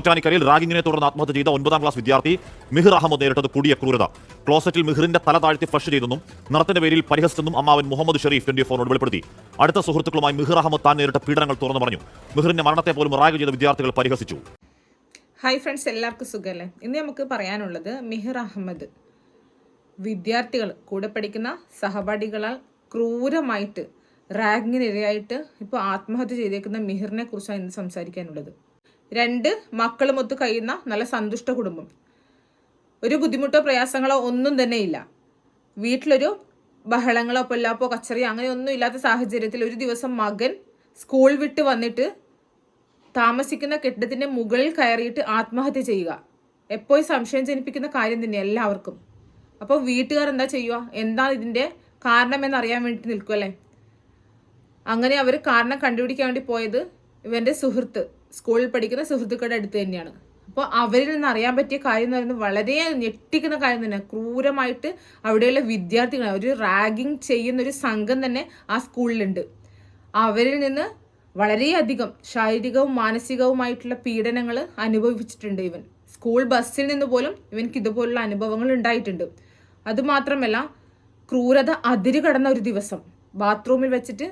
ചോറ്റാനിക്കരയിൽ റാഗിങ്ങിനെ തുടർന്ന് ആത്മഹത്യ ചെയ്ത 9ാം ക്ലാസ് വിദ്യാർത്ഥി മിഹിർ അഹമ്മദ് നേരിട്ടത് കൊടിയ ക്രൂരത. ക്ലോസറ്റിൽ മിഹിറിന്റെ തല താഴ്ത്തി ഫ്ലഷ് ചെയ്തെന്നും നിറത്തിന്റെ പേരിൽ പരിഹസിച്ചെന്നും അമ്മാവൻ മുഹമ്മദ് ഷെരീഫ് 24 വെളിപ്പെടുത്തി. അടുത്ത സുഹൃത്തുക്കളുമായി മിഹിർ അഹമ്മദ് താൻ നേരിട്ട പീഡനങ്ങൾ തുറന്നു പറഞ്ഞു. മിഹിറിന്റെ മരണത്തെ പോലും റാഗ് ചെയ്ത വിദ്യാർത്ഥികൾ പരിഹസിച്ചു. ഹായ് ഫ്രണ്ട്സ്, എല്ലാവർക്കും സുഖമല്ലേ? ഇന്ന് നമുക്ക് പറയാനുള്ളത് മിഹിർ അഹമ്മദ് വിദ്യാർത്ഥികൾ കൂടെ പഠിക്കുന്ന സഹപാഠികളാൽ ക്രൂരമായിട്ട് റാഗിങ്ങിനിരയായിട്ട് ഇപ്പോൾ ആത്മഹത്യ ചെയ്തേക്കുന്ന മിഹിറിനെ കുറിച്ചാണ് ഇന്ന് സംസാരിക്കാനുള്ളത്. 2 മക്കളുമൊത്ത് കഴിയുന്ന നല്ല സന്തുഷ്ട കുടുംബം. ഒരു ബുദ്ധിമുട്ടോ പ്രയാസങ്ങളോ ഒന്നും തന്നെ ഇല്ല. വീട്ടിലൊരു ബഹളങ്ങളോ പൊല്ലാപ്പോ കച്ചറിയോ അങ്ങനെ ഒന്നും ഇല്ലാത്ത സാഹചര്യത്തിൽ ഒരു ദിവസം മകൻ സ്കൂൾ വിട്ട് വന്നിട്ട് താമസിക്കുന്ന കെട്ടിടത്തിന്റെ മുകളിൽ കയറിയിട്ട് ആത്മഹത്യ ചെയ്യുക എപ്പോഴും സംശയം ജനിപ്പിക്കുന്ന കാര്യം തന്നെ എല്ലാവർക്കും. അപ്പോൾ വീട്ടുകാർ എന്താ ചെയ്യുക? എന്താണ് ഇതിൻ്റെ കാരണം എന്നറിയാൻ വേണ്ടി നിൽക്കും അല്ലേ? അങ്ങനെ അവർ കാരണം കണ്ടുപിടിക്കാൻ വേണ്ടി പോയത് ഇവൻ്റെ സുഹൃത്ത്, സ്കൂളിൽ പഠിക്കുന്ന സുഹൃത്തുക്കളുടെ അടുത്ത് തന്നെയാണ്. അപ്പോൾ അവരിൽ നിന്ന് അറിയാൻ പറ്റിയ കാര്യം എന്ന് പറയുന്നത് വളരെ ഞെട്ടിക്കുന്ന കാര്യം തന്നെ. ക്രൂരമായിട്ട് അവിടെയുള്ള വിദ്യാർത്ഥികളെ ഒരു റാഗിങ് ചെയ്യുന്നൊരു സംഘം തന്നെ ആ സ്കൂളിലുണ്ട്. അവരിൽ നിന്ന് വളരെയധികം ശാരീരികവും മാനസികവുമായിട്ടുള്ള പീഡനങ്ങൾ അനുഭവിച്ചിട്ടുണ്ട് ഇവൻ. സ്കൂൾ ബസ്സിൽ നിന്ന് പോലും ഇവൻക്ക് ഇതുപോലുള്ള അനുഭവങ്ങൾ ഉണ്ടായിട്ടുണ്ട്. അതുമാത്രമല്ല, ക്രൂരത അതിര് കടന്ന ഒരു ദിവസം ബാത്റൂമിൽ വെച്ചിട്ട്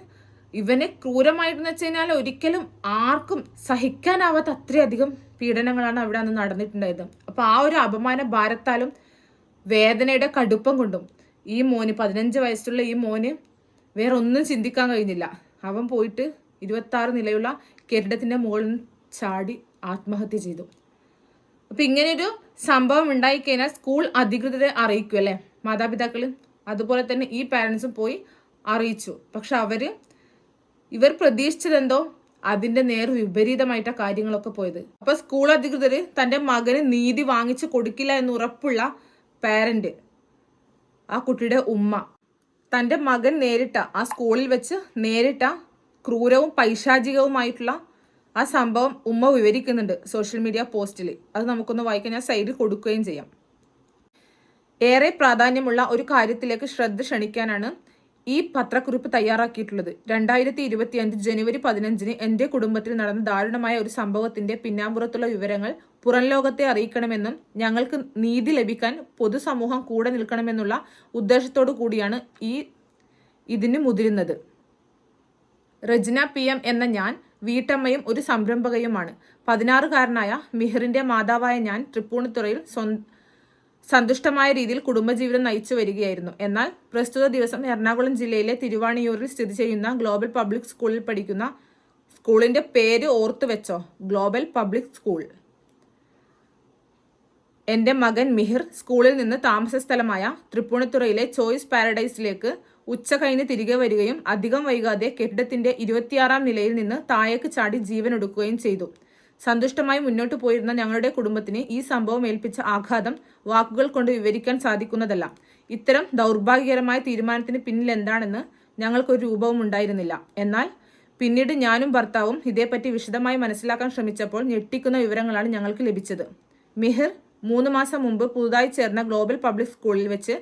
ഇവനെ ക്രൂരമായിട്ടെന്ന് വെച്ച് കഴിഞ്ഞാൽ ഒരിക്കലും ആർക്കും സഹിക്കാനാവാത്ത അത്രയധികം പീഡനങ്ങളാണ് അവിടെ അന്ന് നടന്നിട്ടുണ്ടായത്. അപ്പോൾ ആ ഒരു അപമാന ഭാരത്താലും വേദനയുടെ കടുപ്പം കൊണ്ടും ഈ മോന് 15 വയസ്സുള്ള ഈ മോന് വേറെ ഒന്നും ചിന്തിക്കാൻ കഴിഞ്ഞില്ല. അവൻ പോയിട്ട് 26 നിലയുള്ള കെട്ടിടത്തിൻ്റെ മുകളിൽ ചാടി ആത്മഹത്യ ചെയ്തു. അപ്പം ഇങ്ങനെയൊരു സംഭവം ഉണ്ടായിക്കഴിഞ്ഞാൽ സ്കൂൾ അധികൃതരെ അറിയിക്കും അല്ലേ, മാതാപിതാക്കൾ. അതുപോലെ തന്നെ ഈ പാരൻസും പോയി അറിയിച്ചു. പക്ഷെ ഇവർ പ്രതീക്ഷിച്ചതെന്തോ അതിൻ്റെ നേർ വിപരീതമായിട്ടാണ് കാര്യങ്ങളൊക്കെ പോയത്. അപ്പോൾ സ്കൂൾ അധികൃതർ തൻ്റെ മകന് നീതി വാങ്ങിച്ചു കൊടുക്കില്ല എന്ന് ഉറപ്പുള്ള പാരന്റ്, ആ കുട്ടിയുടെ ഉമ്മ, തൻ്റെ മകൻ ആ സ്കൂളിൽ വെച്ച് നേരിട്ട ക്രൂരവും പൈശാചികവുമായിട്ടുള്ള ആ സംഭവം ഉമ്മ വിവരിക്കുന്നുണ്ട് സോഷ്യൽ മീഡിയ പോസ്റ്റിൽ. അത് നമുക്കൊന്ന് വായിക്കാൻ ഞാൻ സൈഡിൽ കൊടുക്കുകയും ചെയ്യാം. ഏറെ പ്രാധാന്യമുള്ള ഒരു കാര്യത്തിലേക്ക് ശ്രദ്ധ ക്ഷണിക്കാനാണ് ഈ പത്രക്കുറിപ്പ് തയ്യാറാക്കിയിട്ടുള്ളത്. 2025 ജനുവരി 15 എൻ്റെ കുടുംബത്തിൽ നടന്ന ദാരുണമായ ഒരു സംഭവത്തിന്റെ പിന്നാമ്പുറത്തുള്ള വിവരങ്ങൾ പുറം ലോകത്തെ അറിയിക്കണമെന്നും ഞങ്ങൾക്ക് നീതി ലഭിക്കാൻ പൊതുസമൂഹം കൂടെ നിൽക്കണമെന്നുള്ള ഉദ്ദേശത്തോടു കൂടിയാണ് ഇതിന് മുതിരുന്നത്. റജ്ന PM എന്ന ഞാൻ വീട്ടമ്മയും ഒരു സംരംഭകയുമാണ്. 16-കാരനായ മിഹിറിന്റെ മാതാവായ ഞാൻ തൃപ്പൂണിത്തുറയിൽ സന്തുഷ്ടമായ രീതിയിൽ കുടുംബജീവിതം നയിച്ചു വരികയായിരുന്നു. എന്നാൽ പ്രസ്തുത ദിവസം എറണാകുളം ജില്ലയിലെ തിരുവാണിയൂരിൽ സ്ഥിതി ചെയ്യുന്ന ഗ്ലോബൽ പബ്ലിക് സ്കൂളിൽ പഠിക്കുന്ന, സ്കൂളിന്റെ പേര് ഓർത്തു വെച്ചോ, ഗ്ലോബൽ പബ്ലിക് സ്കൂൾ. എൻ്റെ മകൻ മിഹിർ സ്കൂളിൽ നിന്ന് താമസ സ്ഥലമായ തൃപ്പൂണിത്തുറയിലെ ചോയ്സ് പാരഡൈസിലേക്ക് ഉച്ച കഴിഞ്ഞ് തിരികെ വരികയും അധികം വൈകാതെ കെട്ടിടത്തിന്റെ 26ാം നിലയിൽ നിന്ന് താഴേക്ക് ചാടി ജീവനൊടുക്കുകയും ചെയ്തു. സന്തുഷ്ടമായി മുന്നോട്ട് പോയിരുന്ന ഞങ്ങളുടെ കുടുംബത്തിന് ഈ സംഭവം ഏൽപ്പിച്ച ആഘാതം വാക്കുകൾ കൊണ്ട് വിവരിക്കാൻ സാധിക്കുന്നതല്ല. ഇത്തരം ദൗർഭാഗ്യകരമായ തീരുമാനത്തിന് പിന്നിൽ എന്താണെന്ന് ഞങ്ങൾക്കൊരു രൂപവും ഉണ്ടായിരുന്നില്ല. എന്നാൽ പിന്നീട് ഞാനും ഭർത്താവും ഇതേപ്പറ്റി വിശദമായി മനസ്സിലാക്കാൻ ശ്രമിച്ചപ്പോൾ ഞെട്ടിക്കുന്ന വിവരങ്ങളാണ് ഞങ്ങൾക്ക് ലഭിച്ചത്. മിഹിർ 3 മാസം മുമ്പ് പുതുതായി ചേർന്ന ഗ്ലോബൽ പബ്ലിക് സ്കൂളിൽ വെച്ച്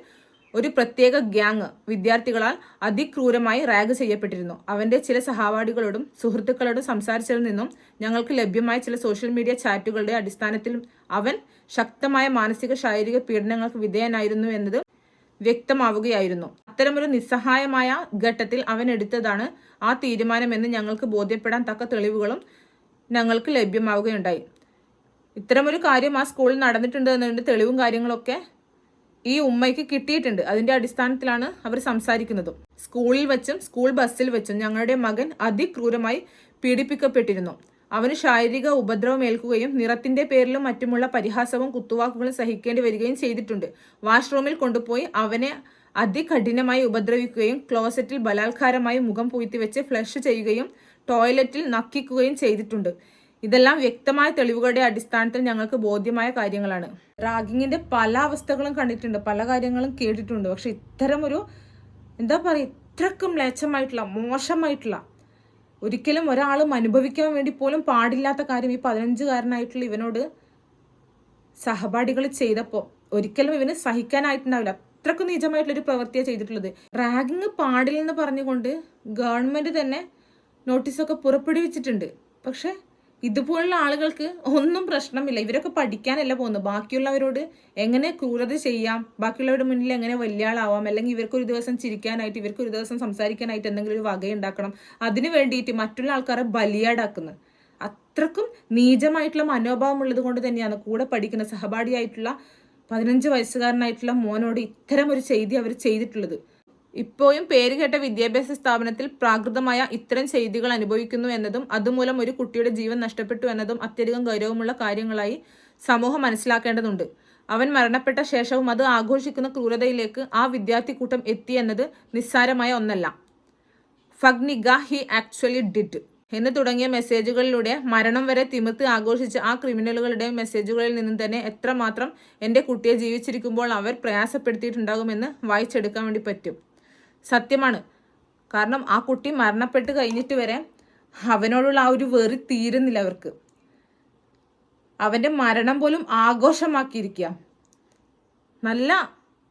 ഒരു പ്രത്യേക ഗ്യാങ് വിദ്യാർത്ഥികളാൽ അതിക്രൂരമായി റാഗ് ചെയ്യപ്പെട്ടിരുന്നു. അവന്റെ ചില സഹപാഠികളോടും സുഹൃത്തുക്കളോടും സംസാരിച്ചതിൽ നിന്നും ഞങ്ങൾക്ക് ലഭ്യമായ ചില സോഷ്യൽ മീഡിയ ചാറ്റുകളുടെ അടിസ്ഥാനത്തിൽ അവൻ ശക്തമായ മാനസിക ശാരീരിക പീഡനങ്ങൾക്ക് വിധേയനായിരുന്നു എന്നത് വ്യക്തമാവുകയായിരുന്നു. അത്തരമൊരു നിസ്സഹായമായ ഘട്ടത്തിൽ അവൻ എടുത്തതാണ് ആ തീരുമാനമെന്ന് ഞങ്ങൾക്ക് ബോധ്യപ്പെടാൻ തക്ക തെളിവുകളും ഞങ്ങൾക്ക് ലഭ്യമാവുകയുണ്ടായി. ഇത്തരമൊരു കാര്യം ആ സ്കൂളിൽ നടന്നിട്ടുണ്ട് എന്നതിൻ്റെ തെളിവും കാര്യങ്ങളൊക്കെ ഈ ഉമ്മയ്ക്ക് കിട്ടിയിട്ടുണ്ട്. അതിന്റെ അടിസ്ഥാനത്തിലാണ് അവർ സംസാരിക്കുന്നത്. സ്കൂളിൽ വെച്ചും സ്കൂൾ ബസ്സിൽ വെച്ചും ഞങ്ങളുടെ മകൻ അതിക്രൂരമായി പീഡിപ്പിക്കപ്പെട്ടിരുന്നു. അവന് ശാരീരിക ഉപദ്രവം ഏൽക്കുകയും നിറത്തിന്റെ പേരിലും മറ്റുമുള്ള പരിഹാസവും കുത്തുവാക്കുകളും സഹിക്കേണ്ടി വരികയും ചെയ്തിട്ടുണ്ട്. വാഷ്റൂമിൽ കൊണ്ടുപോയി അവനെ അതികഠിനമായി ഉപദ്രവിക്കുകയും ക്ലോസറ്റിൽ ബലാത്കാരമായി മുഖം പൂഴ്ത്തിവെച്ച് ഫ്ലഷ് ചെയ്യുകയും ടോയ്ലറ്റിൽ നക്കിക്കുകയും ചെയ്തിട്ടുണ്ട്. ഇതെല്ലാം വ്യക്തമായ തെളിവുകളുടെ അടിസ്ഥാനത്തിൽ ഞങ്ങൾക്ക് ബോധ്യമായ കാര്യങ്ങളാണ്. റാഗിങ്ങിന്റെ പല അവസ്ഥകളും കണ്ടിട്ടുണ്ട്, പല കാര്യങ്ങളും കേട്ടിട്ടുണ്ട്. പക്ഷെ ഇത്തരം ഒരു ഇത്രക്കും മ്ലേച്ഛമായിട്ടുള്ള, മോശമായിട്ടുള്ള, ഒരിക്കലും ഒരാളും അനുഭവിക്കാൻ വേണ്ടി പോലും പാടില്ലാത്ത കാര്യം ഈ 15-കാരനായിട്ടുള്ള ഇവനോട് സഹപാഠികൾ ചെയ്തപ്പോൾ ഒരിക്കലും ഇവന് സഹിക്കാനായിട്ടുണ്ടാവില്ല. അത്രക്കും നീചമായിട്ടുള്ളൊരു പ്രവൃത്തിയാണ് ചെയ്തിട്ടുള്ളത്. റാഗിങ് പാടില്ലെന്ന് പറഞ്ഞുകൊണ്ട് ഗവൺമെന്റ് തന്നെ നോട്ടീസൊക്കെ പുറപ്പെടുവിച്ചിട്ടുണ്ട്. പക്ഷെ ഇതുപോലുള്ള ആളുകൾക്ക് ഒന്നും പ്രശ്നമില്ല. ഇവരൊക്കെ പഠിക്കാനല്ല പോകുന്നത്, ബാക്കിയുള്ളവരോട് എങ്ങനെ ക്രൂരത ചെയ്യാം, ബാക്കിയുള്ളവരുടെ മുന്നിൽ എങ്ങനെ വലിയ ആളാവാം, അല്ലെങ്കിൽ ഇവർക്കൊരു ദിവസം ചിരിക്കാനായിട്ട്, ഇവർക്കൊരു ദിവസം സംസാരിക്കാനായിട്ട് എന്തെങ്കിലും ഒരു വകയുണ്ടാക്കണം, അതിന് വേണ്ടിയിട്ട് മറ്റുള്ള ആൾക്കാരെ ബലിയാടാക്കുന്നത്. അത്രക്കും നീചമായിട്ടുള്ള മനോഭാവം ഉള്ളത് കൊണ്ട് തന്നെയാണ് കൂടെ പഠിക്കുന്ന സഹപാഠിയായിട്ടുള്ള 15 വയസ്സുകാരനായിട്ടുള്ള മോനോട് ഇത്തരം ഒരു ചെയ്തി അവർ ചെയ്തിട്ടുള്ളത്. ഇപ്പോഴും പേരുകേട്ട വിദ്യാഭ്യാസ സ്ഥാപനത്തിൽ പ്രാകൃതമായ ഇത്തരം ചെയ്തികൾ അനുഭവിക്കുന്നു എന്നതും അതുമൂലം ഒരു കുട്ടിയുടെ ജീവൻ നഷ്ടപ്പെട്ടു എന്നതും അത്യധികം ഗൗരവമുള്ള കാര്യങ്ങളായി സമൂഹം മനസ്സിലാക്കേണ്ടതുണ്ട്. അവൻ മരണപ്പെട്ട ശേഷവും അത് ആഘോഷിക്കുന്ന ക്രൂരതയിലേക്ക് ആ വിദ്യാർത്ഥി കൂട്ടം എത്തി എന്നത് നിസ്സാരമായ ഒന്നല്ല. ഫഗ്നിഗ ഹി ആക്ച്വലി ഡിഡ് എന്ന് തുടങ്ങിയ മെസ്സേജുകളിലൂടെ മരണം വരെ തിമിർത്ത് ആഘോഷിച്ച ആ ക്രിമിനലുകളുടെ മെസ്സേജുകളിൽ നിന്നും തന്നെ എത്രമാത്രം എൻ്റെ കുട്ടിയെ ജീവിച്ചിരിക്കുമ്പോൾ അവർ പ്രയാസപ്പെടുത്തിയിട്ടുണ്ടാകുമെന്ന് വായിച്ചെടുക്കാൻ വേണ്ടി പറ്റും. സത്യമാണ്. കാരണം ആ കുട്ടി മരണപ്പെട്ട് കഴിഞ്ഞിട്ട് വരെ അവനോടുള്ള ആ ഒരു വെറി തീരുന്നില്ല അവർക്ക്. അവൻ്റെ മരണം പോലും ആഘോഷമാക്കിയിരിക്കുക. നല്ല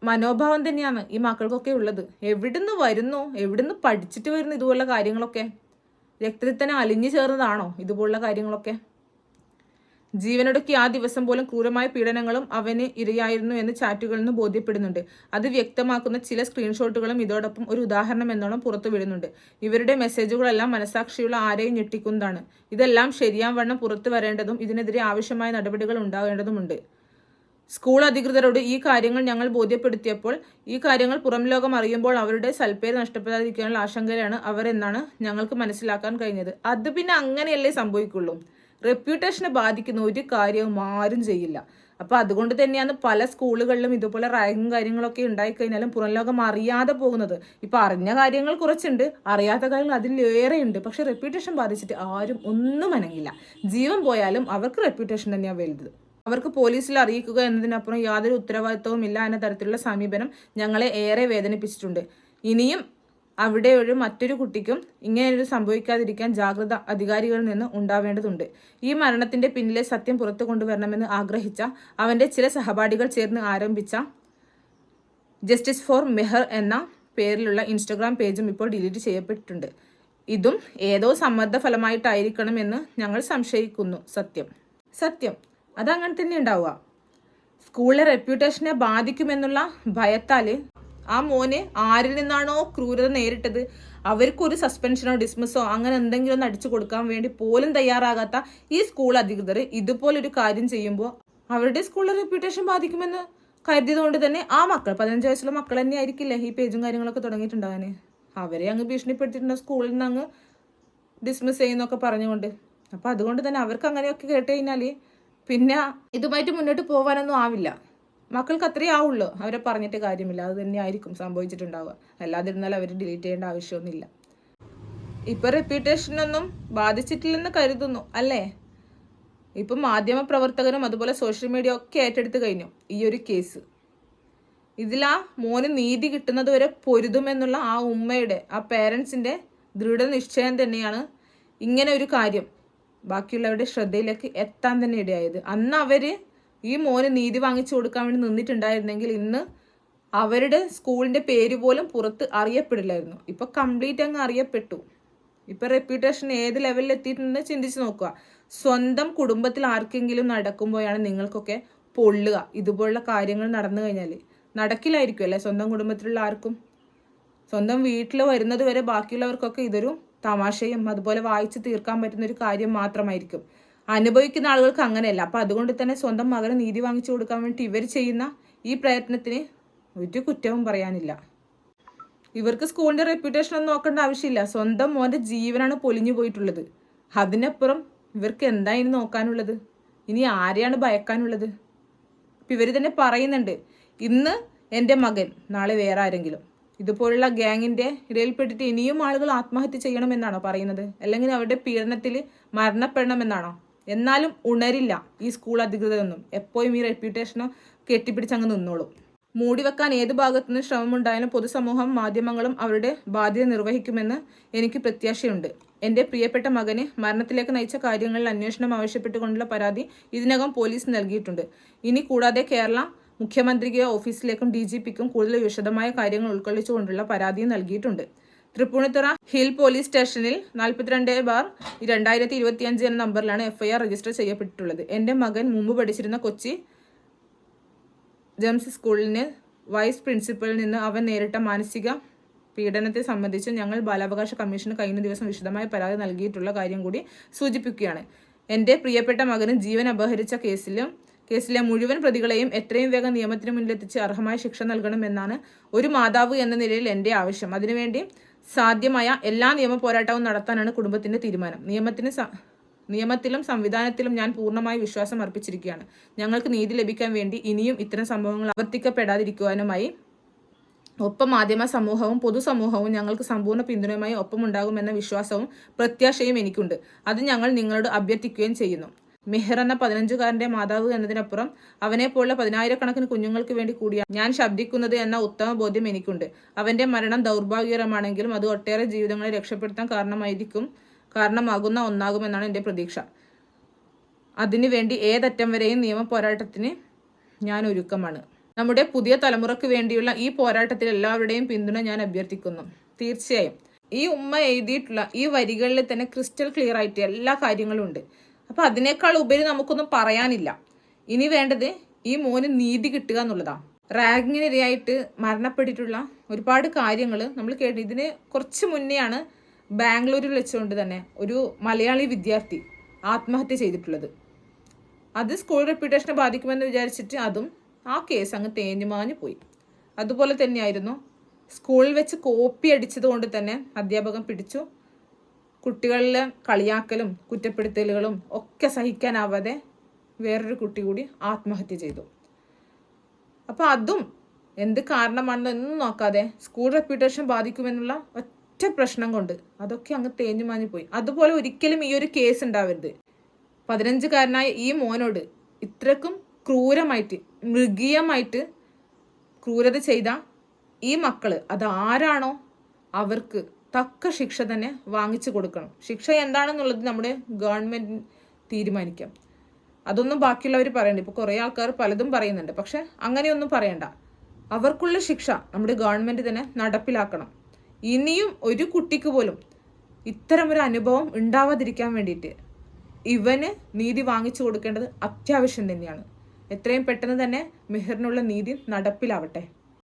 മനോഭാവം തന്നെയാണ് ഈ മക്കൾക്കൊക്കെ ഉള്ളത്. എവിടുന്ന് വരുന്നു, എവിടുന്ന് പഠിച്ചിട്ട് വരുന്നു ഇതുപോലുള്ള കാര്യങ്ങളൊക്കെ? രക്തത്തിൽ തന്നെ അലിഞ്ഞു ചേർന്നതാണോ ഇതുപോലുള്ള കാര്യങ്ങളൊക്കെ? ജീവനൊടുക്കി ആ ദിവസം പോലും ക്രൂരമായ പീഡനങ്ങളും അവന് ഇരയായിരുന്നു എന്ന് ചാറ്റുകളിൽ നിന്ന് ബോധ്യപ്പെടുന്നുണ്ട്. അത് വ്യക്തമാക്കുന്ന ചില സ്ക്രീൻഷോട്ടുകളും ഇതോടൊപ്പം ഒരു ഉദാഹരണം എന്നോണം പുറത്തു വിടുന്നുണ്ട്. ഇവരുടെ മെസ്സേജുകളെല്ലാം മനസാക്ഷിയുള്ള ആരെയും ഞെട്ടിക്കുന്നതാണ്. ഇതെല്ലാം ശരിയാവണ്ണം പുറത്തു വരേണ്ടതും ഇതിനെതിരെ ആവശ്യമായ നടപടികൾ ഉണ്ടാകേണ്ടതുമുണ്ട്. സ്കൂൾ അധികൃതരോട് ഈ കാര്യങ്ങൾ ഞങ്ങൾ ബോധ്യപ്പെടുത്തിയപ്പോൾ ഈ കാര്യങ്ങൾ പുറം ലോകം അറിയുമ്പോൾ അവരുടെ സൽപ്പേര് നഷ്ടപ്പെടാതിരിക്കാനുള്ള ആശങ്കയിലാണ് അവരെന്നാണ് ഞങ്ങൾക്ക് മനസ്സിലാക്കാൻ കഴിഞ്ഞത്. അത് പിന്നെ അങ്ങനെയല്ലേ സംഭവിക്കുള്ളൂ. റെപ്യൂട്ടേഷനെ ബാധിക്കുന്ന ഒരു കാര്യവും ആരും ചെയ്യില്ല. അപ്പോൾ അതുകൊണ്ട് തന്നെയാണ് പല സ്കൂളുകളിലും ഇതുപോലെ റാഗിങ് കാര്യങ്ങളൊക്കെ ഉണ്ടായിക്കഴിഞ്ഞാലും പുറം ലോകം അറിയാതെ പോകുന്നത്. ഇപ്പം അറിഞ്ഞ കാര്യങ്ങൾ കുറച്ചുണ്ട്, അറിയാത്ത കാര്യങ്ങൾ അതിലേറെയുണ്ട്. പക്ഷെ റെപ്യൂട്ടേഷൻ ബാധിച്ചിട്ട് ആരും ഒന്നും അനങ്ങില്ല. ജീവൻ പോയാലും അവർക്ക് റെപ്യൂട്ടേഷൻ തന്നെയാണ് വലുത്. അവർക്ക് പോലീസിൽ അറിയിക്കുക എന്നതിനപ്പുറം യാതൊരു ഉത്തരവാദിത്വവും ഇല്ല എന്ന തരത്തിലുള്ള സമീപനം ഞങ്ങളെ ഏറെ വേദനിപ്പിച്ചിട്ടുണ്ട്. ഇനിയും അവിടെ മറ്റൊരു കുട്ടിക്കും ഇങ്ങനെയൊരു സംഭവിക്കാതിരിക്കാൻ ജാഗ്രത അധികാരികളിൽ നിന്ന് ഉണ്ടാവേണ്ടതുണ്ട്. ഈ മരണത്തിന്റെ പിന്നിലെ സത്യം പുറത്തു കൊണ്ടുവരണമെന്ന് ആഗ്രഹിച്ച അവന്റെ ചില സഹപാഠികൾ ചേർന്ന് ആരംഭിച്ച ജസ്റ്റിസ് ഫോർ മെഹർ എന്ന പേരിലുള്ള ഇൻസ്റ്റഗ്രാം പേജും ഇപ്പോൾ ഡിലീറ്റ് ചെയ്യപ്പെട്ടിട്ടുണ്ട്. ഇതും ഏതോ സമ്മർദ്ദ ഫലമായിട്ടായിരിക്കണം എന്ന് ഞങ്ങൾ സംശയിക്കുന്നു. സത്യം അതങ്ങനെ തന്നെ ഉണ്ടാവുക. സ്കൂളിലെ റെപ്യൂട്ടേഷനെ ബാധിക്കുമെന്നുള്ള ഭയത്താൽ ആ മോന് ആരിൽ നിന്നാണോ ക്രൂരത നേരിട്ടത് അവർക്കൊരു സസ്പെൻഷനോ ഡിസ്മിസോ അങ്ങനെ എന്തെങ്കിലും ഒന്ന് അടിച്ചു കൊടുക്കാൻ വേണ്ടി പോലും തയ്യാറാകാത്ത ഈ സ്കൂൾ അധികൃതർ ഇതുപോലൊരു കാര്യം ചെയ്യുമ്പോൾ അവരുടെ സ്കൂളിലെ റെപ്യൂട്ടേഷൻ ബാധിക്കുമെന്ന് കരുതിയതുകൊണ്ട് തന്നെ ആ മക്കൾ 15 വയസ്സുള്ള മക്കൾ തന്നെ ആയിരിക്കില്ലേ ഈ പേജും കാര്യങ്ങളൊക്കെ തുടങ്ങിയിട്ടുണ്ടാകാൻ. അവരെ അങ്ങ് ഭീഷണിപ്പെടുത്തിയിട്ടുണ്ട്, സ്കൂളിൽ നിന്ന് അങ്ങ് ഡിസ്മിസ് ചെയ്യുന്നൊക്കെ പറഞ്ഞുകൊണ്ട്. അപ്പം അതുകൊണ്ട് തന്നെ അവർക്ക് അങ്ങനെയൊക്കെ കേട്ട് കഴിഞ്ഞാൽ പിന്നെ ഇതുമായിട്ട് മുന്നോട്ട് പോകാനൊന്നും ആവില്ല. മക്കൾക്ക് അത്രയേ ആവുള്ളൂ. അവരെ പറഞ്ഞിട്ട് കാര്യമില്ല. അത് തന്നെ ആയിരിക്കും സംഭവിച്ചിട്ടുണ്ടാവുക. അല്ലാതിരുന്നാലും അവർ ഡിലീറ്റ് ചെയ്യേണ്ട ആവശ്യമൊന്നുമില്ല. ഇപ്പം റെപ്യൂട്ടേഷനൊന്നും ബാധിച്ചിട്ടില്ലെന്ന് കരുതുന്നു അല്ലേ? ഇപ്പം മാധ്യമ പ്രവർത്തകരും അതുപോലെ സോഷ്യൽ മീഡിയ ഒക്കെ ഏറ്റെടുത്ത് കഴിഞ്ഞു ഈ ഒരു കേസ്. ഇതിലാ മോന് നീതി കിട്ടുന്നത് വരെ പൊരുതുമെന്നുള്ള ആ ഉമ്മയുടെ, ആ പേരൻസിൻ്റെ ദൃഢനിശ്ചയം തന്നെയാണ് ഇങ്ങനെ ഒരു കാര്യം ബാക്കിയുള്ളവരുടെ ശ്രദ്ധയിലേക്ക് എത്താൻ തന്നെ ഇടയായത്. അന്ന് അവർ ഈ മോന് നീതി വാങ്ങിച്ചു കൊടുക്കാൻ വേണ്ടി നിന്നിട്ടുണ്ടായിരുന്നെങ്കിൽ ഇന്ന് അവരുടെ സ്കൂളിൻ്റെ പേര് പോലും പുറത്ത് അറിയപ്പെടില്ലായിരുന്നു. ഇപ്പോൾ കംപ്ലീറ്റ് അങ്ങ് അറിയപ്പെട്ടു. ഇപ്പോൾ റെപ്യൂട്ടേഷൻ ഏത് ലെവലിൽ എത്തിയിട്ടുണ്ടെന്ന് ചിന്തിച്ച് നോക്കുക. സ്വന്തം കുടുംബത്തിൽ ആർക്കെങ്കിലും നടക്കുമ്പോഴാണ് നിങ്ങൾക്കൊക്കെ പൊള്ളുക. ഇതുപോലുള്ള കാര്യങ്ങൾ നടന്നു കഴിഞ്ഞാൽ നടക്കില്ലായിരിക്കും അല്ലേ സ്വന്തം കുടുംബത്തിലുള്ള ആർക്കും. സ്വന്തം വീട്ടിൽ വരുന്നത് വരെ ബാക്കിയുള്ളവർക്കൊക്കെ ഇതൊരു തമാശയും അതുപോലെ വായിച്ച് തീർക്കാൻ പറ്റുന്ന ഒരു കാര്യം മാത്രമായിരിക്കും. അനുഭവിക്കുന്ന ആളുകൾക്ക് അങ്ങനെയല്ല. അപ്പം അതുകൊണ്ട് തന്നെ സ്വന്തം മകന് നീതി വാങ്ങിച്ചു കൊടുക്കാൻ വേണ്ടി ഇവർ ചെയ്യുന്ന ഈ പ്രയത്നത്തിന് ഒരു കുറ്റവും പറയാനില്ല. ഇവർക്ക് സ്കൂളിൻ്റെ റെപ്യൂട്ടേഷൻ ഒന്നും നോക്കേണ്ട ആവശ്യമില്ല. സ്വന്തം മോൻ്റെ ജീവനാണ് പൊലിഞ്ഞു പോയിട്ടുള്ളത്. അതിനപ്പുറം ഇവർക്ക് എന്തായിരുന്നു നോക്കാനുള്ളത്? ഇനി ആരെയാണ് ഭയക്കാനുള്ളത്? അപ്പം ഇവർ തന്നെ പറയുന്നുണ്ട്, ഇന്ന് എൻ്റെ മകൻ, നാളെ വേറെ ആരെങ്കിലും. ഇതുപോലുള്ള ഗ്യാങ്ങിൻ്റെ ഇടയിൽപ്പെട്ടിട്ട് ഇനിയും ആളുകൾ ആത്മഹത്യ ചെയ്യണമെന്നാണോ പറയുന്നത്? അല്ലെങ്കിൽ അവരുടെ പീഡനത്തിൽ മരണപ്പെടണമെന്നാണോ? എന്നാലും ഉണരില്ല ഈ സ്കൂൾ അധികൃതരൊന്നും. എപ്പോഴും ഈ റെപ്യൂട്ടേഷനോ കെട്ടിപ്പിടിച്ചങ്ങ് നിന്നോളും. മൂടിവെക്കാൻ ഏത് ഭാഗത്തുനിന്ന് ശ്രമമുണ്ടായാലും പൊതുസമൂഹം മാധ്യമങ്ങളും അവരുടെ ബാധ്യത നിർവഹിക്കുമെന്ന് എനിക്ക് പ്രത്യാശയുണ്ട്. എൻ്റെ പ്രിയപ്പെട്ട മകന് മരണത്തിലേക്ക് നയിച്ച കാര്യങ്ങളിൽ അന്വേഷണം ആവശ്യപ്പെട്ടുകൊണ്ടുള്ള പരാതി ഇതിനകം പോലീസ് നൽകിയിട്ടുണ്ട്. ഇനി കൂടാതെ കേരള മുഖ്യമന്ത്രിയുടെ ഓഫീസിലേക്കും DGPക്കും കൂടുതൽ വിശദമായ കാര്യങ്ങൾ ഉൾക്കൊള്ളിച്ചുകൊണ്ടുള്ള പരാതിയും നൽകിയിട്ടുണ്ട്. തൃപ്പൂണിത്തുറ ഹിൽ പോലീസ് സ്റ്റേഷനിൽ 42/2025 എന്ന നമ്പറിലാണ് FIR രജിസ്റ്റർ ചെയ്യപ്പെട്ടിട്ടുള്ളത്. എൻ്റെ മകൻ മുമ്പ് പഠിച്ചിരുന്ന കൊച്ചി ജെംസ് സ്കൂളിന് വൈസ് പ്രിൻസിപ്പലിൽ നിന്ന് അവൻ നേരിട്ട മാനസിക പീഡനത്തെ സംബന്ധിച്ച് ഞങ്ങൾ ബാലാവകാശ കമ്മീഷന് കഴിഞ്ഞ ദിവസം വിശദമായ പരാതി നൽകിയിട്ടുള്ള കാര്യം കൂടി സൂചിപ്പിക്കുകയാണ്. എൻ്റെ പ്രിയപ്പെട്ട മകന് ജീവൻ അപഹരിച്ച കേസിലെ മുഴുവൻ പ്രതികളെയും എത്രയും വേഗം നിയമത്തിന് മുന്നിലെത്തിച്ച് അർഹമായ ശിക്ഷ നൽകണമെന്നാണ് ഒരു മാതാവ് എന്ന നിലയിൽ എൻ്റെ ആവശ്യം. അതിനുവേണ്ടി സാധ്യമായ എല്ലാ നിയമ പോരാട്ടവും നടത്താനാണ് കുടുംബത്തിൻ്റെ തീരുമാനം. നിയമത്തിലും സംവിധാനത്തിലും ഞാൻ പൂർണ്ണമായി വിശ്വാസം അർപ്പിച്ചിരിക്കുകയാണ്. ഞങ്ങൾക്ക് നീതി ലഭിക്കാൻ വേണ്ടി ഇനിയും ഇത്തരം സംഭവങ്ങൾ ആവർത്തിക്കപ്പെടാതിരിക്കുവാനുമായി ഒപ്പം മാധ്യമ സമൂഹവും പൊതുസമൂഹവും ഞങ്ങൾക്ക് സമ്പൂർണ്ണ പിന്തുണയുമായി ഒപ്പമുണ്ടാകുമെന്ന വിശ്വാസവും പ്രത്യാശയും എനിക്കുണ്ട്. അത് ഞങ്ങൾ നിങ്ങളോട് അഭ്യർത്ഥിക്കുകയും ചെയ്യുന്നു. മെഹർ എന്ന 15-കാരൻ്റെ മാതാവ് എന്നതിനപ്പുറം അവനെപ്പോലുള്ള 10,000-കണക്കിന് കുഞ്ഞുങ്ങൾക്ക് വേണ്ടി കൂടിയാണ് ഞാൻ ശബ്ദിക്കുന്നത് എന്ന ഉത്തമ ബോധ്യം എനിക്കുണ്ട്. അവൻ്റെ മരണം ദൗർഭാഗ്യകരമാണെങ്കിലും അത് ഒട്ടേറെ ജീവിതങ്ങളെ രക്ഷപ്പെടുത്താൻ കാരണമാകുന്ന ഒന്നാകുമെന്നാണ് എൻ്റെ പ്രതീക്ഷ. അതിനുവേണ്ടി ഏതറ്റം വരെയും നിയമ പോരാട്ടത്തിന് ഞാൻ ഒരുക്കമാണ്. നമ്മുടെ പുതിയ തലമുറയ്ക്ക് വേണ്ടിയുള്ള ഈ പോരാട്ടത്തിൽ എല്ലാവരുടെയും പിന്തുണ ഞാൻ അഭ്യർത്ഥിക്കുന്നു. തീർച്ചയായും ഈ ഉമ്മ എഴുതിയിട്ടുള്ള ഈ വരികളിൽ തന്നെ ക്രിസ്റ്റൽ ക്ലിയർ ആയിട്ട് എല്ലാ കാര്യങ്ങളും ഉണ്ട്. അപ്പം അതിനേക്കാൾ ഉപരി നമുക്കൊന്നും പറയാനില്ല. ഇനി വേണ്ടത് ഈ മോന് നീതി കിട്ടുക എന്നുള്ളതാണ്. റാഗിങ്ങിനിരയായിട്ട് മരണപ്പെട്ടിട്ടുള്ള ഒരുപാട് കാര്യങ്ങൾ നമ്മൾ കേട്ടു. ഇതിന് കുറച്ച് മുന്നെയാണ് ബാംഗ്ലൂരിൽ വെച്ചുകൊണ്ട് തന്നെ ഒരു മലയാളി വിദ്യാർത്ഥി ആത്മഹത്യ ചെയ്തിട്ടുള്ളത്. അത് സ്കൂൾ റെപ്യൂട്ടേഷനെ ബാധിക്കുമെന്ന് വിചാരിച്ചിട്ട് ആ കേസ് അങ്ങ് തേഞ്ഞുമാഞ്ഞു പോയി. അതുപോലെ തന്നെയായിരുന്നു സ്കൂളിൽ വെച്ച് കോപ്പി അടിച്ചത് കൊണ്ട് തന്നെ അധ്യാപകൻ പിടിച്ചു. കുട്ടികളിലെ കളിയാക്കലും കുറ്റപ്പെടുത്തലുകളും ഒക്കെ സഹിക്കാനാവാതെ വേറൊരു കുട്ടി കൂടി ആത്മഹത്യ ചെയ്തു. അപ്പോൾ അതും എന്ത് കാരണമാണെന്നൊന്നും നോക്കാതെ സ്കൂൾ റെപ്യൂട്ടേഷൻ ബാധിക്കുമെന്നുള്ള ഒറ്റ പ്രശ്നം കൊണ്ട് അതൊക്കെ അങ്ങ് തേഞ്ഞുമാഞ്ഞു പോയി. അതുപോലെ ഒരിക്കലും ഈ ഒരു കേസ് ഉണ്ടാവരുത്. 15-കാരനായ ഈ മോനോട് ഇത്രക്കും ക്രൂരമായിട്ട് മൃഗീയമായിട്ട് ക്രൂരത ചെയ്ത ഈ മക്കള് അതാരാണോ അവർക്ക് തക്ക ശിക്ഷ തന്നെ വാങ്ങിച്ചു കൊടുക്കണം. ശിക്ഷ എന്താണെന്നുള്ളത് നമ്മുടെ ഗവൺമെൻറ് തീരുമാനിക്കാം. അതൊന്നും ബാക്കിയുള്ളവർ പറയണ്ട. ഇപ്പോൾ കുറേ ആൾക്കാർ പലതും പറയുന്നുണ്ട്. പക്ഷെ അങ്ങനെയൊന്നും പറയണ്ട. അവർക്കുള്ള ശിക്ഷ നമ്മുടെ ഗവൺമെൻറ് തന്നെ നടപ്പിലാക്കണം. ഇനിയും ഒരു കുട്ടിക്ക് പോലും ഇത്തരമൊരു അനുഭവം ഉണ്ടാവാതിരിക്കാൻ വേണ്ടിയിട്ട് ഇവന് നീതി വാങ്ങിച്ചു കൊടുക്കേണ്ടത് അത്യാവശ്യം തന്നെയാണ്. എത്രയും പെട്ടെന്ന് തന്നെ മെഹറിനുള്ള നീതി നടപ്പിലാവട്ടെ.